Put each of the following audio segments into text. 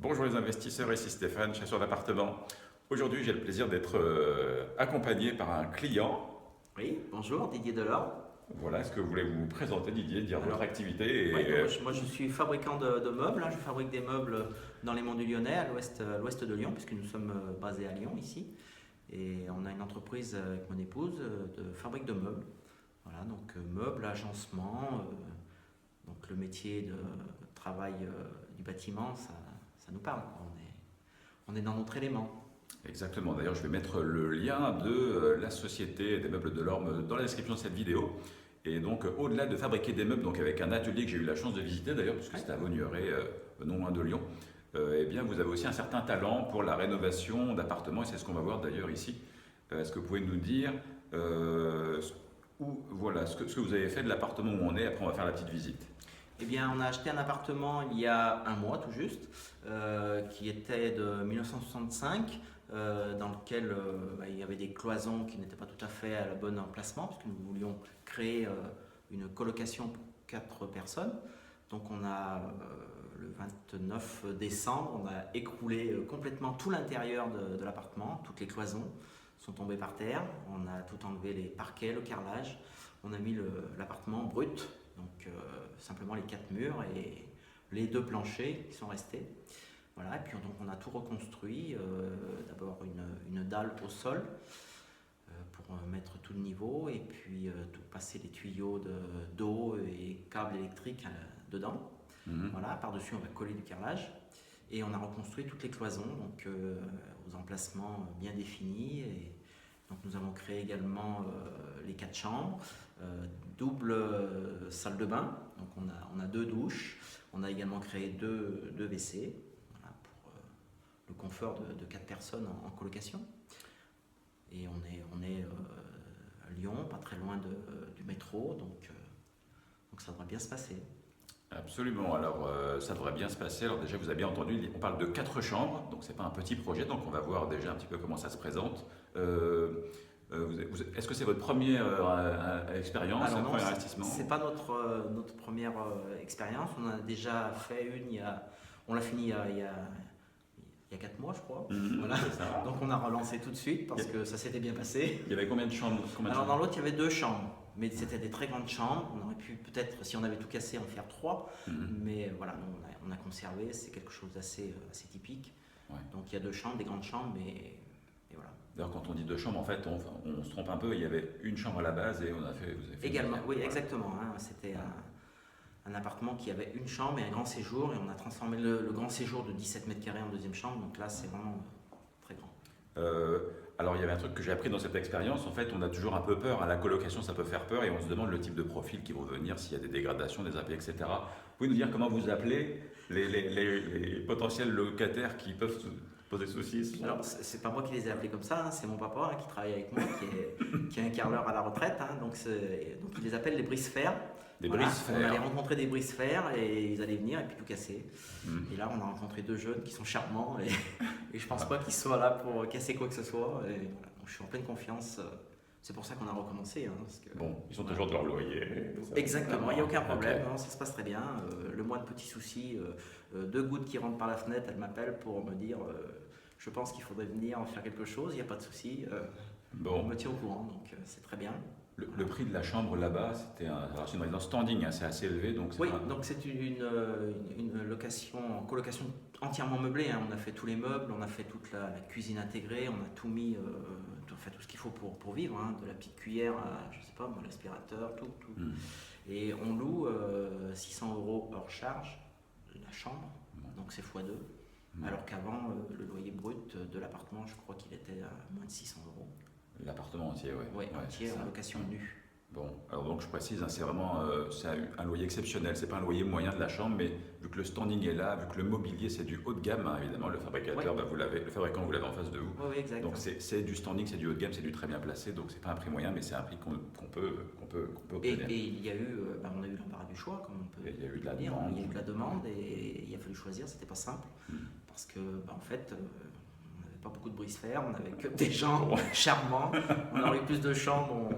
Bonjour les investisseurs, ici Stéphane, chasseur d'appartements. Aujourd'hui, j'ai le plaisir d'être accompagné par un client. Oui, bonjour, Didier Delors. Voilà, est-ce que vous voulez vous présenter, Didier, dire votre activité Oui, moi, je suis fabricant de meubles, hein. Je fabrique des meubles dans les monts du Lyonnais, à l'ouest de Lyon, puisque nous sommes basés à Lyon ici. Et on a une entreprise avec mon épouse de fabrique de meubles. Voilà, donc meubles, agencement, donc le métier de travail du bâtiment, ça nous parle. On est dans notre élément. Exactement, d'ailleurs, je vais mettre le lien de la société des meubles de l'Orme dans la description de cette vidéo. Et donc, au-delà de fabriquer des meubles, donc avec un atelier que j'ai eu la chance de visiter d'ailleurs, puisque c'était à Vaugneray, non loin de Lyon, eh bien, vous avez aussi un certain talent pour la rénovation d'appartements, et c'est ce qu'on va voir d'ailleurs ici. Est-ce que vous pouvez nous dire voilà, ce que vous avez fait de l'appartement où on est, après on va faire la petite visite. Eh bien, on a acheté un appartement il y a un mois tout juste, qui était de 1965, dans lequel il y avait des cloisons qui n'étaient pas tout à fait à la bonne emplacement, puisque nous voulions créer une colocation pour 4 personnes. Donc on a, le 29 décembre, on a écroulé complètement tout l'intérieur de l'appartement, toutes les cloisons sont tombées par terre, on a tout enlevé, les parquets, le carrelage, on a mis l'appartement brut, donc simplement les 4 murs et les 2 planchers qui sont restés. Voilà, et puis donc on a tout reconstruit, d'abord une dalle au sol pour mettre tout le niveau, et puis tout passer les tuyaux d'eau et câbles électriques dedans. Voilà, par-dessus on va coller du carrelage, et on a reconstruit toutes les cloisons, donc aux emplacements bien définis. Et donc nous avons créé également les 4 chambres, double salle de bain, donc on a 2 douches, on a également créé 2 WC, voilà, pour le confort de 4 personnes en colocation. Et on est à Lyon, pas très loin du métro, donc ça devrait bien se passer. Absolument, alors ça devrait bien se passer. Alors déjà, vous avez bien entendu, on parle de 4 chambres, donc c'est pas un petit projet, donc on va voir déjà un petit peu comment ça se présente. Est-ce que c'est votre première expérience, Alors non, premier investissement? c'est pas notre première expérience. On a déjà fait une, on l'a fini il y a 4 mois, je crois. Voilà. Donc on a relancé tout de suite parce que ça s'était bien passé. Il y avait combien de chambres? Alors dans l'autre, il y avait 2 chambres, mais c'était des très grandes chambres. On aurait pu peut-être, si on avait tout cassé, en faire 3. Mais voilà, on a conservé, c'est quelque chose d'assez typique. Ouais. Donc il y a 2 chambres, des grandes chambres, et voilà. D'ailleurs, quand on dit 2 chambres, en fait, on se trompe un peu. Il y avait une chambre à la base et vous avez fait également, oui, voilà. exactement. Hein, c'était un appartement qui avait une chambre et un grand séjour, et on a transformé le grand séjour de 17 mètres carrés en deuxième chambre. Donc là, c'est vraiment très grand. Alors, il y avait un truc que j'ai appris dans cette expérience. En fait, on a toujours un peu peur. À la colocation, ça peut faire peur et on se demande le type de profil qui vont venir, s'il y a des dégradations, des impayés, etc. Vous pouvez nous dire comment vous appelez les potentiels locataires qui peuvent se poser soucis? Alors, c'est pas moi qui les ai appelés comme ça, hein, c'est mon papa, hein, qui travaille avec moi, qui est un carreleur à la retraite. Hein, donc il les appelle les brise-fer. Des voilà, brise-fer. on allait rencontrer des brise-fer et ils allaient venir et puis tout casser. Et là, on a rencontré 2 jeunes qui sont charmants, et je pense pas qu'ils soient là pour casser quoi que ce soit. Et voilà, donc je suis en pleine confiance. C'est pour ça qu'on a recommencé. Hein, parce que, Bon, ils sont toujours de leur loyer. Exactement, il n'y a aucun problème, Okay. non, ça se passe très bien. Le moindre petit souci, 2 gouttes qui rentrent par la fenêtre, elle m'appelle pour me dire je pense qu'il faudrait venir en faire quelque chose, il n'y a pas de souci. Bon. On me tient au courant, donc c'est très bien. Le prix de la chambre là-bas, alors c'est une résidence standing, hein, c'est assez élevé. Donc oui, donc c'est une colocation entièrement meublée. Hein. On a fait tous les meubles, on a fait toute la cuisine intégrée, on a tout mis, fait tout ce qu'il faut pour vivre, hein, de la petite cuillère à, je sais pas, l'aspirateur, tout. Et on loue 600 € hors charge la chambre, donc c'est x2. Alors qu'avant, le loyer brut de l'appartement, je crois qu'il était à moins de 600 €. L'appartement entier, oui. Oui, entier en location nue. Bon, alors donc je précise, hein, c'est vraiment c'est un loyer exceptionnel, c'est pas un loyer moyen de la chambre, mais vu que le standing est là, vu que le mobilier c'est du haut de gamme, hein, évidemment, le fabricateur, le fabricant vous l'avez en face de vous. Oui, exactement. Donc c'est du standing, c'est du haut de gamme, c'est du très bien placé, donc c'est pas un prix moyen, mais c'est un prix qu'on peut obtenir. Et il y a eu, on a eu l'embarras du choix, comme on peut il y a eu de la dire. demande. Il y a eu de la demande et il a fallu choisir, c'était pas simple, parce que en fait, on n'avait pas beaucoup de brise-fer, on n'avait que des gens charmants. On aurait eu plus de chambres,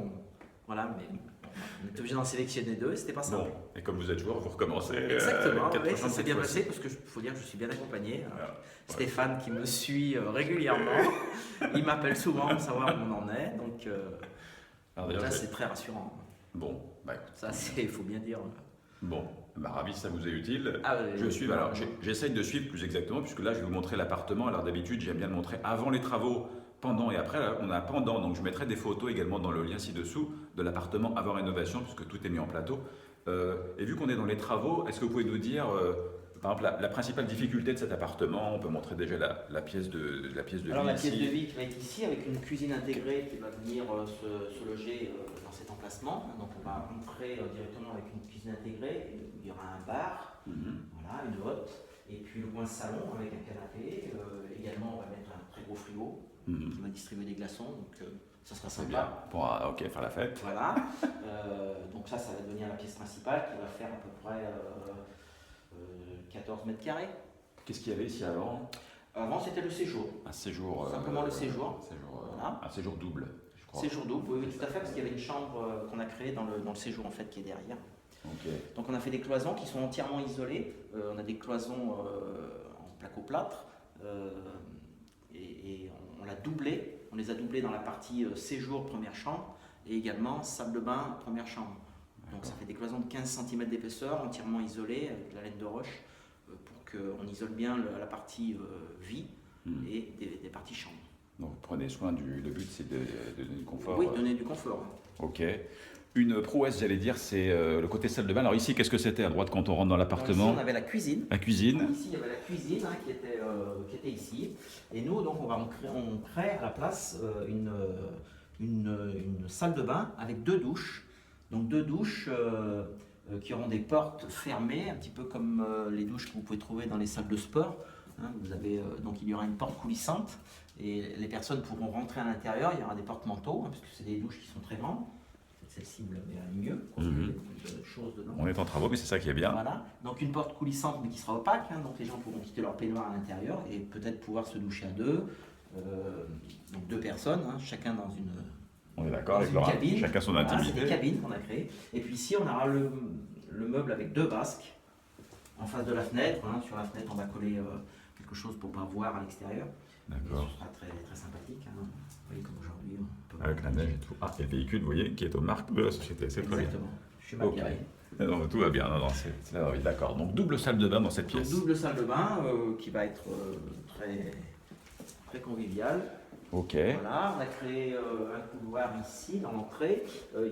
voilà, mais On était obligé d'en sélectionner 2 et c'était pas simple. Bon, et comme vous êtes joueur, vous recommencez. Exactement, 4 oui, chambres ça s'est cette bien fois-ci. passé parce que faut dire que je suis bien accompagné. Ah, Stéphane qui me suit régulièrement, il m'appelle souvent pour savoir où on en est, donc Alors, d'ailleurs, là je- c'est très rassurant. Bon, bah écoute. Ça c'est, il faut bien dire. Bon, bah, ravi si ça vous est utile. Ah, Je suis, alors j'essaye de suivre plus exactement, puisque là je vais vous montrer l'appartement. Alors d'habitude j'aime bien le montrer avant les travaux, pendant et après. Là, on a pendant, donc je mettrai des photos également dans le lien ci-dessous de l'appartement avant rénovation, puisque tout est mis en plateau. Et vu qu'on est dans les travaux, est-ce que vous pouvez nous dire, par exemple, la principale difficulté de cet appartement? On peut montrer déjà la pièce de Alors vie la pièce ici. de vie qui va être ici avec une cuisine intégrée qui va venir se loger dans cet emplacement. Donc on va entrer directement avec une cuisine intégrée. Il y aura un bar, Mhm. voilà, une hotte, et puis le coin salon avec un canapé. Également on va mettre un très gros frigo Mhm. qui va distribuer des glaçons. Donc ça sera C'est bien. sympa. Pour ok, faire la fête. Voilà. Donc ça va devenir la pièce principale qui va faire à peu près 14 mètres carrés. Qu'est-ce qu'il y avait ici avant? Avant c'était le séjour. Un séjour. Simplement le séjour. Voilà. Un séjour double, je crois. Séjour double, oui, oui, tout à fait, parce qu'il y avait une chambre qu'on a créée dans le séjour en fait qui est derrière. Ok. Donc on a fait des cloisons qui sont entièrement isolées. On a des cloisons en placo-plâtre et on l'a doublé. On les a doublés dans la partie séjour première chambre et également salle de bain première chambre. Donc ça fait des cloisons de 15 cm d'épaisseur, entièrement isolées avec de la laine de roche pour qu'on isole bien la partie vie et des parties chambres. Donc prenez soin le but c'est de donner du confort. Oui, donner du confort. Ok. Une prouesse, j'allais dire, c'est le côté salle de bain. Alors ici, qu'est-ce que c'était à droite quand on rentre dans l'appartement? Ici, on avait la cuisine. La cuisine. Ici, il y avait la cuisine qui était ici. Et nous, donc, on crée à la place une salle de bain avec 2 douches. Donc 2 douches qui auront des portes fermées, un petit peu comme les douches que vous pouvez trouver dans les salles de sport. Vous avez, donc il y aura une porte coulissante et les personnes pourront rentrer à l'intérieur. Il y aura des portes manteaux, parce que c'est des douches qui sont très grandes. Celle-ci, vous l'avez mieux, parce qu'il y a beaucoup de choses dedans. On est en travaux, mais c'est ça qui est bien. Voilà, donc une porte coulissante mais qui sera opaque, donc les gens pourront quitter leur peignoir à l'intérieur et peut-être pouvoir se doucher à 2, donc 2 personnes, chacun dans une, On est d'accord avec une Laura. cabine. Chacun son Voilà, intimité. c'est des cabines qu'on a créées. Et puis ici, on aura le meuble avec 2 vasques en face de la fenêtre. Sur la fenêtre, on va coller quelque chose pour pouvoir voir à l'extérieur. Et D'accord. ce sera très, très sympathique. Vous voyez, comme aujourd'hui, on peut Avec la neige et tout. Ah, et le véhicule, vous voyez, qui est aux marques de la société. C'est très bien. Exactement. Je suis mal Ok. garé. Non, mais tout va bien. Non, c'est la vie. D'accord. Donc double salle de bain dans cette Donc, pièce. double salle de bain qui va être très, très conviviale. Ok. Voilà, on a créé un couloir ici dans l'entrée.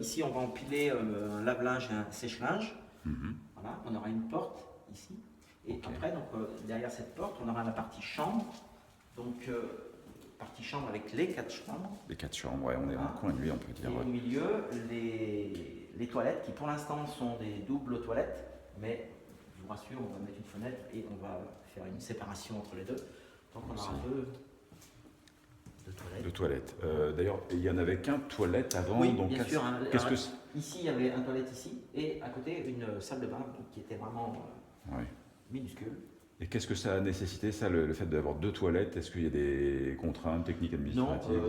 Ici, on va empiler un lave-linge et un sèche-linge. Mhm. Voilà, on aura une porte ici. Et Ok. après, donc, derrière cette porte, on aura la partie chambre. Donc, partie chambre avec les 4 chambres. Les 4 chambres, ouais, on est dans le coin de lui, on peut dire. Et au milieu, les toilettes qui pour l'instant sont des doubles toilettes. Mais je vous rassure, on va mettre une fenêtre et on va faire une séparation entre les deux. Donc, on aura 2 toilettes. De toilettes. D'ailleurs, il n'y en avait qu'un toilette avant. Oui, donc bien sûr. Qu'est-ce que Ici, il y avait un toilette ici et à côté une salle de bain qui était vraiment Ouais. minuscule. Et qu'est-ce que ça a nécessité, ça, le fait d'avoir 2 toilettes? Est-ce qu'il y a des contraintes techniques administratives?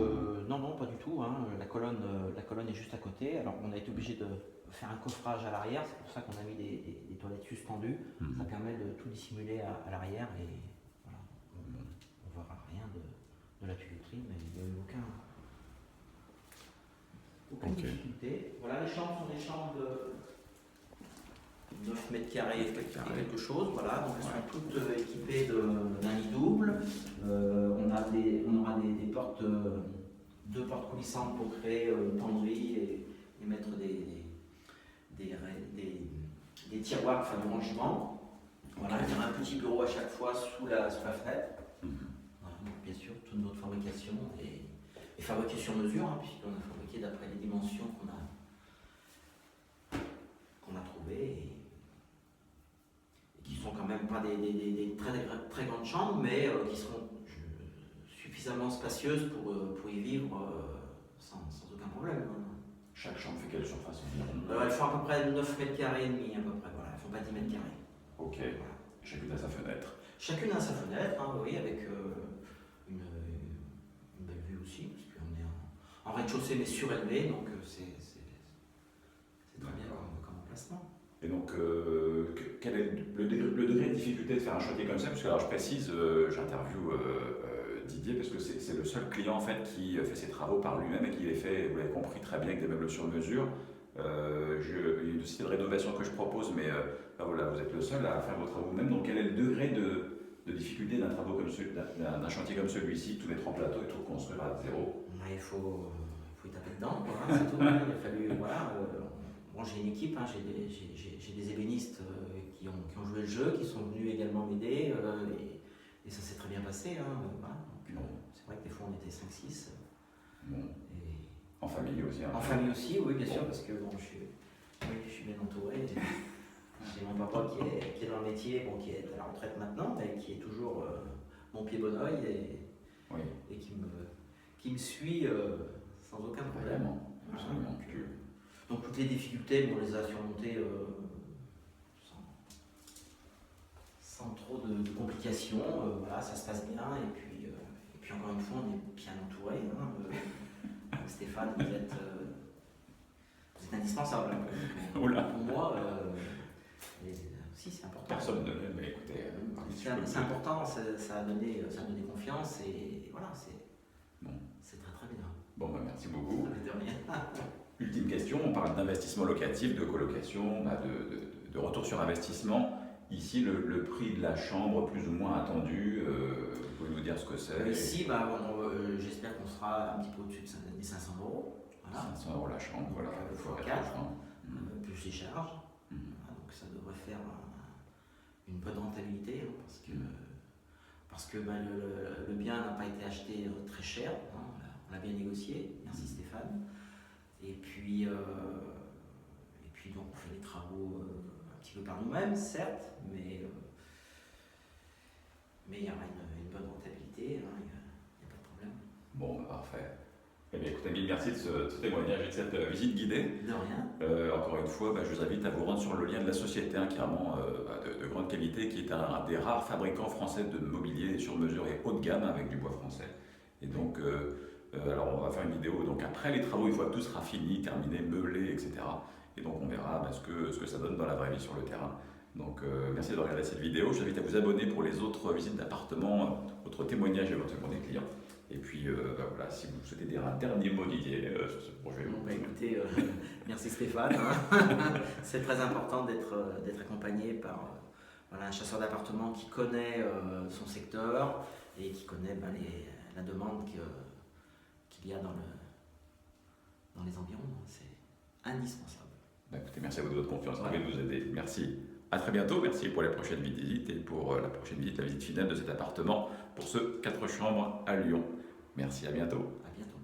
Non, pas du tout. La colonne est juste à côté. Alors, on a été obligé de faire un coffrage à l'arrière. C'est pour ça qu'on a mis des toilettes suspendues. Ça permet de tout dissimuler à l'arrière et voilà. On ne verra rien de la tuyauterie, mais il n'y a eu aucune Ok. difficulté. Voilà, les chambres sont des chambres de 9 mètres carrés, quelque chose. Voilà, donc elles sont toutes équipées d'un lit double. On aura des portes, 2 portes coulissantes pour créer une penderie et mettre des tiroirs pour faire du rangement. Voilà, il y aura un petit bureau à chaque fois sous la fenêtre. Voilà, donc bien sûr, toute notre fabrication est fabriquée sur mesure, puisqu'on a fabriqué d'après les dimensions qu'on a trouvées. Et qui sont quand même pas des très grandes chambres, mais qui seront suffisamment spacieuses pour y vivre sans aucun problème. Chaque chambre fait quelle surface environ? Elles font à peu près 9 mètres carrés et demi, à peu près. Voilà, elles font pas 10 mètres carrés. Ok. Voilà. Chacune a sa fenêtre. Chacune a sa fenêtre, oui, avec une belle vue aussi, parce qu'on est en rez-de-chaussée mais surélevé, donc l'emplacement. Et donc, quel est le degré de difficulté de faire un chantier comme ça? Parce que, alors, je précise, j'interviewe Didier parce que c'est le seul client en fait qui fait ses travaux par lui-même et qui les fait, vous l'avez compris très bien, avec des meubles sur mesure. Il y a une société de rénovation que je propose, mais voilà, vous êtes le seul à faire vos travaux vous-même. Donc, quel est le degré de difficulté d'un chantier comme celui-ci, tout mettre en plateau et tout construire à zéro? Il faut y taper dedans, quoi, hein, c'est tout. Il a fallu, voilà. Bon, j'ai une équipe, hein, j'ai des ébénistes qui ont joué le jeu, qui sont venus également m'aider, et ça s'est très bien passé. Hein, voilà. Donc, c'est vrai que des fois on était 5-6. Bon. Et En famille aussi. Hein. en famille aussi, oui, bien sûr, parce que bon, je suis bien entouré. J'ai mon papa qui est dans le métier, bon, qui est à la retraite maintenant, mais qui est toujours mon pied bon oeil et qui me suit sans aucun problème. Absolument. Donc toutes les difficultés, on les a surmontées sans trop de complications. Voilà, ça se passe bien. Et puis encore une fois, on est bien entouré. Hein, Stéphane, vous êtes indispensable. Pour moi, aussi c'est important. Personne ne l'aime, mais écoutez. C'est important, ça a donné confiance et voilà, c'est très très bien. Bon, bah, merci beaucoup. De rien. Ultime question, on parle d'investissement locatif, de colocation, de retour sur investissement. Ici, le prix de la chambre plus ou moins attendu, vous pouvez nous dire ce que c'est? Ici, j'espère qu'on sera un petit peu au-dessus des 500 euros. Voilà. 500 euros la chambre, voilà. Fois 4, plus les charges. Voilà, donc ça devrait faire une bonne rentabilité, hein, parce que le bien n'a pas été acheté très cher. Hein, on l'a bien négocié, merci Stéphane. Et puis donc on fait les travaux un petit peu par nous-mêmes, certes, mais il y aura une bonne rentabilité, hein, il n'y a pas de problème. Bon, parfait. Eh bien, écoutez, mille merci de ce témoignage et de cette visite guidée. De rien. Encore une fois, je vous invite à vous rendre sur le lien de la société, hein, qui est vraiment de grande qualité, qui est un des rares fabricants français de mobilier sur mesure et haut de gamme avec du bois français. Et donc, alors on va faire une vidéo donc après les travaux, une fois que tout sera fini, terminé, meublé, etc. Et donc on verra ce que ça donne dans la vraie vie sur le terrain. Donc merci de regarder cette vidéo. Je vous invite à vous abonner pour les autres visites d'appartements, autres témoignages éventuellement des clients. Et puis voilà, si vous souhaitez dire un dernier mot Didier sur ce projet. Écoutez, merci Stéphane. Hein. C'est très important d'être accompagné par un chasseur d'appartements qui connaît son secteur et qui connaît la demande qu'il y a dans les environs. C'est indispensable. Écoutez, merci à vous de votre confiance, de nous aider. Merci. À très bientôt. Merci pour les prochaines visites et pour la prochaine visite, la visite finale de cet appartement pour ce 4 chambres à Lyon. Merci, à bientôt. À bientôt.